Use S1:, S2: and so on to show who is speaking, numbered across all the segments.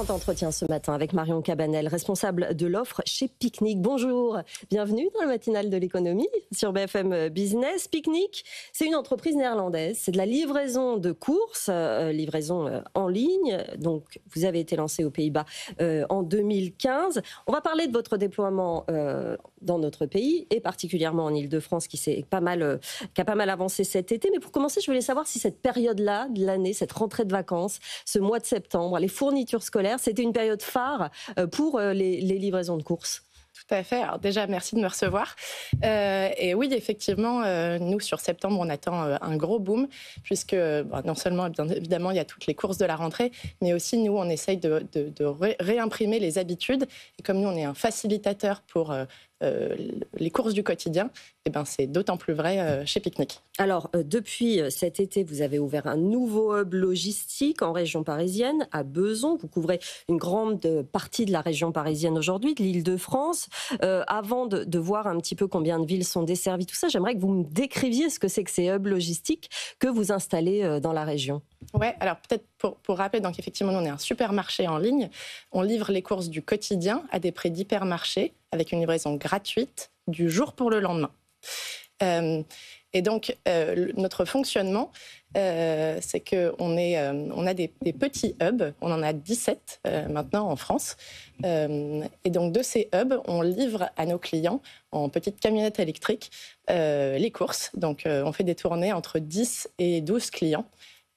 S1: Grand entretien ce matin avec Marion Cabanel, responsable de l'offre chez Picnic. Bonjour, bienvenue dans le matinal de l'économie sur BFM Business. Picnic, c'est une entreprise néerlandaise, c'est de la livraison de courses, livraison en ligne. Donc, vous avez été lancé aux Pays-Bas en 2015. On va parler de votre déploiement dans notre pays et particulièrement en Île-de-France qui a pas mal avancé cet été. Mais pour commencer, je voulais savoir si cette période-là de l'année, cette rentrée de vacances, ce mois de septembre, les fournitures scolaires, c'était une période phare pour les livraisons de courses.
S2: Tout à fait. Alors déjà, merci de me recevoir. Et oui, effectivement, nous, sur septembre, on attend un gros boom, puisque non seulement, bien évidemment, il y a toutes les courses de la rentrée, mais aussi, nous, on essaye de réimprimer les habitudes. Et comme nous, on est un facilitateur pour les courses du quotidien, et ben, c'est d'autant plus vrai chez Picnic.
S1: Alors, depuis cet été, vous avez ouvert un nouveau hub logistique en région parisienne, à Bezons. Vous couvrez une grande partie de la région parisienne aujourd'hui, de l'Île-de-France. Avant de voir un petit peu combien de villes sont desservies, tout ça, j'aimerais que vous me décriviez ce que c'est que ces hubs logistiques que vous installez dans la région.
S2: Ouais, alors peut-être pour rappeler, donc effectivement, nous, on est un supermarché en ligne. On livre les courses du quotidien à des prix d'hypermarché avec une livraison gratuite du jour pour le lendemain. Et donc, notre fonctionnement, c'est qu'on a des petits hubs, on en a 17 maintenant en France. Et donc, de ces hubs, on livre à nos clients en petites camionnettes électriques les courses. Donc, on fait des tournées entre 10 et 12 clients.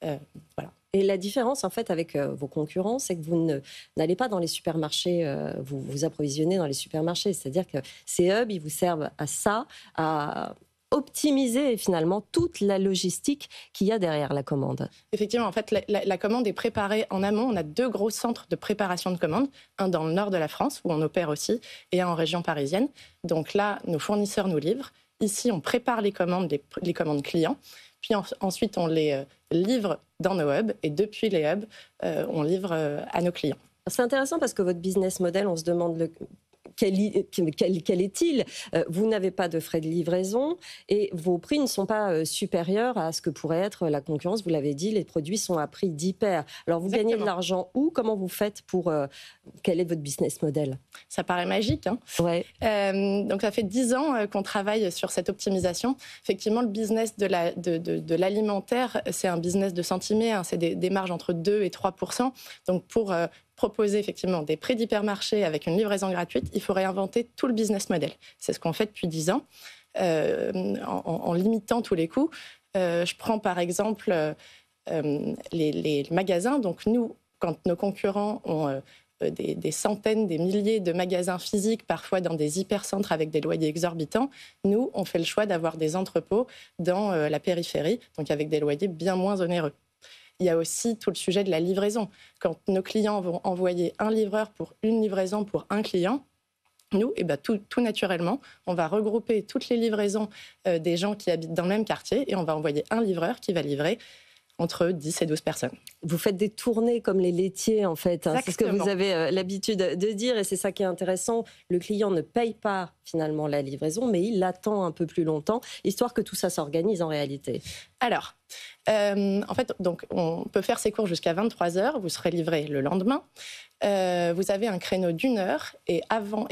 S2: Voilà.
S1: Et la différence, en fait, avec vos concurrents, c'est que vous n'allez pas dans les supermarchés, vous vous approvisionnez dans les supermarchés. C'est-à-dire que ces hubs, ils vous servent à ça, à optimiser finalement toute la logistique qu'il y a derrière la commande.
S2: Effectivement, en fait, la commande est préparée en amont. On a 2 gros centres de préparation de commandes, un dans le nord de la France, où on opère aussi, et un en région parisienne. Donc là, nos fournisseurs nous livrent. Ici, on prépare les commandes clients. Puis ensuite, on les livre dans nos hubs. Et depuis les hubs, on livre à nos clients.
S1: C'est intéressant parce que votre business model, on se demande quel est-il ? Vous n'avez pas de frais de livraison et vos prix ne sont pas supérieurs à ce que pourrait être la concurrence. Vous l'avez dit, les produits sont à prix d'hyper. Alors, vous
S2: Exactement.
S1: gagnez de l'argent où ? Comment vous faites pour... quel est votre business model ?
S2: Ça paraît magique, hein ?
S1: Ouais.
S2: Donc, ça fait 10 ans qu'on travaille sur cette optimisation. Effectivement, le business de l'alimentaire, c'est un business de centimètres. Hein, c'est des marges entre 2 et 3%. Donc, pour proposer effectivement des prix d'hypermarché avec une livraison gratuite, il faut réinventer tout le business model. C'est ce qu'on fait depuis 10 ans, en limitant tous les coûts. Je prends par exemple les magasins. Donc nous, quand nos concurrents ont des centaines, des milliers de magasins physiques, parfois dans des hypercentres avec des loyers exorbitants, nous, on fait le choix d'avoir des entrepôts dans la périphérie, donc avec des loyers bien moins onéreux. Il y a aussi tout le sujet de la livraison. Quand nos clients vont envoyer un livreur pour une livraison pour un client, nous, tout naturellement, on va regrouper toutes les livraisons des gens qui habitent dans le même quartier et on va envoyer un livreur qui va livrer entre 10 et 12 personnes.
S1: Vous faites des tournées comme les laitiers, en fait. Hein. C'est ce que vous avez l'habitude de dire et c'est ça qui est intéressant. Le client ne paye pas finalement la livraison, mais il l'attend un peu plus longtemps, histoire que tout ça s'organise en réalité.
S2: Alors, en fait, donc, on peut faire ses courses jusqu'à 23h, vous serez livré le lendemain. Vous avez un créneau d'1 heure et avant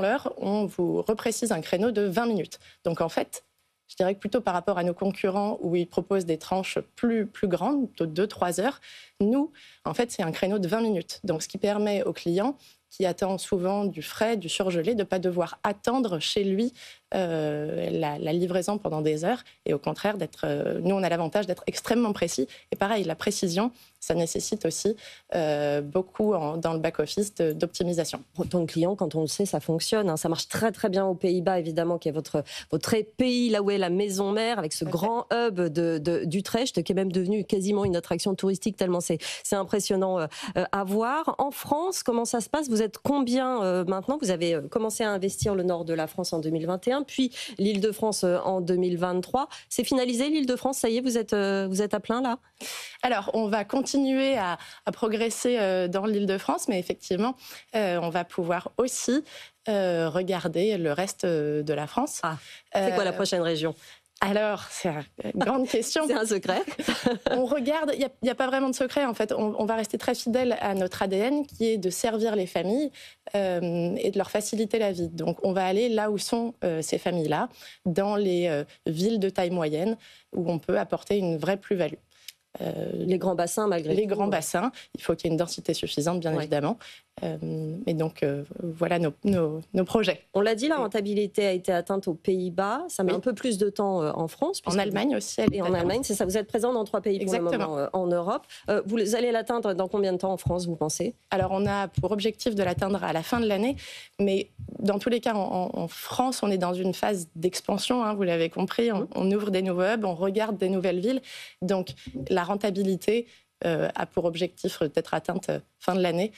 S2: l'heure, on vous reprécise un créneau de 20 minutes. Donc en fait, je dirais que plutôt par rapport à nos concurrents où ils proposent des tranches plus grandes, de 2-3 heures, nous, en fait, c'est un créneau de 20 minutes. Donc, ce qui permet aux clients qui attend souvent du frais, du surgelé, de ne pas devoir attendre chez lui la livraison pendant des heures. Et au contraire, nous, on a l'avantage d'être extrêmement précis. Et pareil, la précision, ça nécessite aussi beaucoup dans le back-office d'optimisation.
S1: En tant que client, quand on le sait, ça fonctionne. Hein. Ça marche très très bien aux Pays-Bas, évidemment, qui est votre pays, là où est la maison mère, avec ce grand hub d'Utrecht, qui est même devenu quasiment une attraction touristique, tellement c'est impressionnant à voir. En France, comment ça se passe ? Vous êtes combien maintenant ? Vous avez commencé à investir le nord de la France en 2021, puis l'Île-de-France en 2023. C'est finalisé l'Île-de-France, ça y est, vous êtes à plein là ?
S2: Alors, on va continuer à progresser dans l'Île-de-France, mais effectivement, on va pouvoir aussi regarder le reste de la France.
S1: Ah, c'est quoi la prochaine région ?
S2: Alors, c'est une grande question.
S1: C'est un secret.
S2: On regarde, il n'y a pas vraiment de secret en fait. On va rester très fidèle à notre ADN qui est de servir les familles et de leur faciliter la vie. Donc on va aller là où sont ces familles-là, dans les villes de taille moyenne où on peut apporter une vraie plus-value.
S1: Les grands bassins, malgré tout.
S2: Les grands bassins, il faut qu'il y ait une densité suffisante, bien évidemment. Mais donc, voilà nos projets.
S1: On l'a dit, la rentabilité a été atteinte aux Pays-Bas. Ça met un peu plus de temps en France.
S2: En Allemagne aussi.
S1: Et en Allemagne, c'est ça. Vous êtes présent dans 3 pays pour le moment en Europe. Vous allez l'atteindre dans combien de temps en France, vous pensez?
S2: Alors, on a pour objectif de l'atteindre à la fin de l'année. Mais dans tous les cas, en France, on est dans une phase d'expansion. Hein, vous l'avez compris. On ouvre des nouveaux hubs, on regarde des nouvelles villes. Donc, la rentabilité a pour objectif d'être atteinte fin de l'année.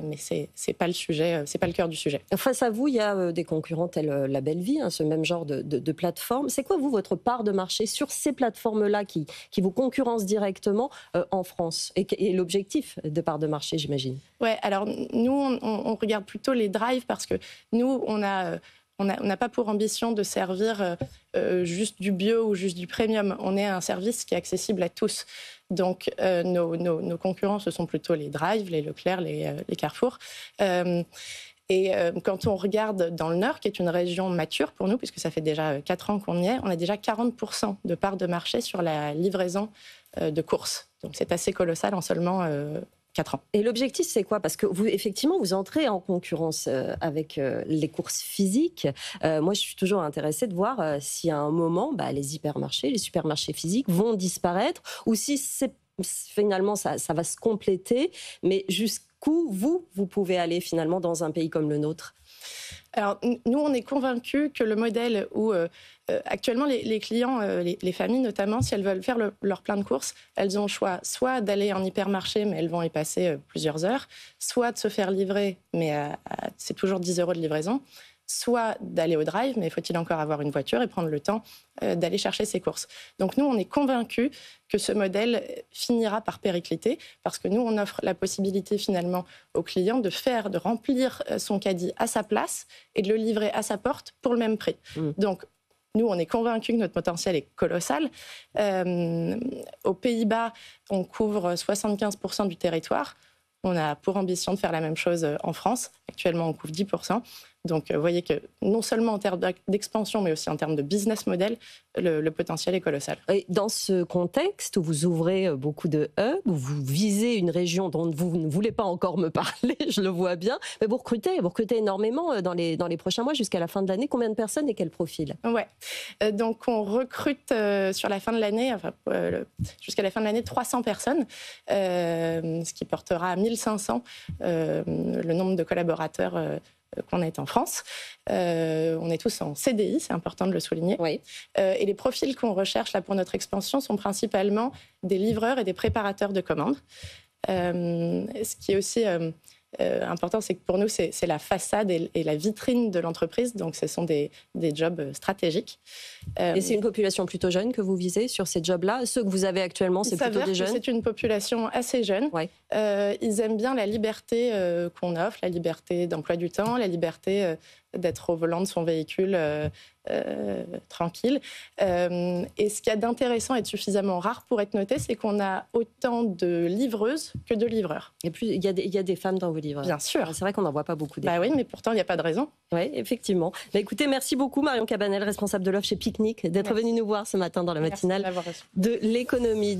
S2: Mais c'est pas le sujet, c'est pas le cœur du sujet.
S1: Face à vous, il y a des concurrents tels La Belle Vie, hein, ce même genre de plateforme. C'est quoi, vous, votre part de marché sur ces plateformes-là qui vous concurrencent directement en France et l'objectif de part de marché, j'imagine?
S2: Ouais, alors nous, on regarde plutôt les drives parce que nous, on n'a pas pour ambition de servir juste du bio ou juste du premium. On est un service qui est accessible à tous. Donc, nos concurrents, ce sont plutôt les Drive, les Leclerc, les Carrefour. Quand on regarde dans le Nord, qui est une région mature pour nous, puisque ça fait déjà 4 ans qu'on y est, on a déjà 40% de part de marché sur la livraison de courses. Donc, c'est assez colossal en seulement 4 ans.
S1: Et l'objectif, c'est quoi? Parce que vous, effectivement, vous entrez en concurrence avec les courses physiques. Moi, je suis toujours intéressée de voir si à un moment, les hypermarchés, les supermarchés physiques vont disparaître ou si finalement ça va se compléter. Mais jusqu'où vous pouvez aller finalement dans un pays comme le nôtre?
S2: Alors, nous, on est convaincus que le modèle où actuellement les clients, les familles notamment, si elles veulent faire leur plein de courses, elles ont le choix soit d'aller en hypermarché, mais elles vont y passer plusieurs heures, soit de se faire livrer, mais c'est toujours 10 € de livraison, soit d'aller au drive, mais faut-il encore avoir une voiture et prendre le temps d'aller chercher ses courses. Donc nous, on est convaincus que ce modèle finira par péricliter, parce que nous, on offre la possibilité finalement au client de remplir son caddie à sa place et de le livrer à sa porte pour le même prix. Donc, nous, on est convaincus que notre potentiel est colossal. Aux Pays-Bas, on couvre 75% du territoire. On a pour ambition de faire la même chose en France. Actuellement, on couvre 10%. Donc, vous voyez que non seulement en termes d'expansion, mais aussi en termes de business model, le potentiel est colossal.
S1: Et dans ce contexte où vous ouvrez beaucoup de hubs, où vous visez une région dont vous ne voulez pas encore me parler, je le vois bien, mais vous recrutez énormément dans les prochains mois jusqu'à la fin de l'année. Combien de personnes et quel profil?
S2: Ouais. Donc, on recrute sur la fin de l'année, jusqu'à la fin de l'année, 300 personnes, ce qui portera à 1500 le nombre de collaborateurs qu'on est en France. On est tous en CDI, c'est important de le souligner.
S1: Oui.
S2: Et les profils qu'on recherche là, pour notre expansion sont principalement des livreurs et des préparateurs de commandes. Ce qui est aussi important, c'est que pour nous, c'est la façade et la vitrine de l'entreprise. Donc, ce sont des jobs stratégiques.
S1: Et c'est une population plutôt jeune que vous visez sur ces jobs-là? Ceux que vous avez actuellement, c'est plutôt des jeunes?
S2: C'est une population assez jeune. Ouais. Ils aiment bien la liberté qu'on offre, la liberté d'emploi du temps, la liberté d'être au volant de son véhicule tranquille. Et ce qu'il y a d'intéressant et de suffisamment rare pour être noté, c'est qu'on a autant de livreuses que de livreurs.
S1: Et puis, il y a des femmes dans vos livres.
S2: Bien sûr.
S1: C'est vrai qu'on n'en voit pas beaucoup.
S2: Oui, mais pourtant, il n'y a pas de raison.
S1: Oui, effectivement. Écoutez, merci beaucoup Marion Cabanel, responsable de l'offre chez Picnic, d'être venue nous voir ce matin dans la matinale de l'économie.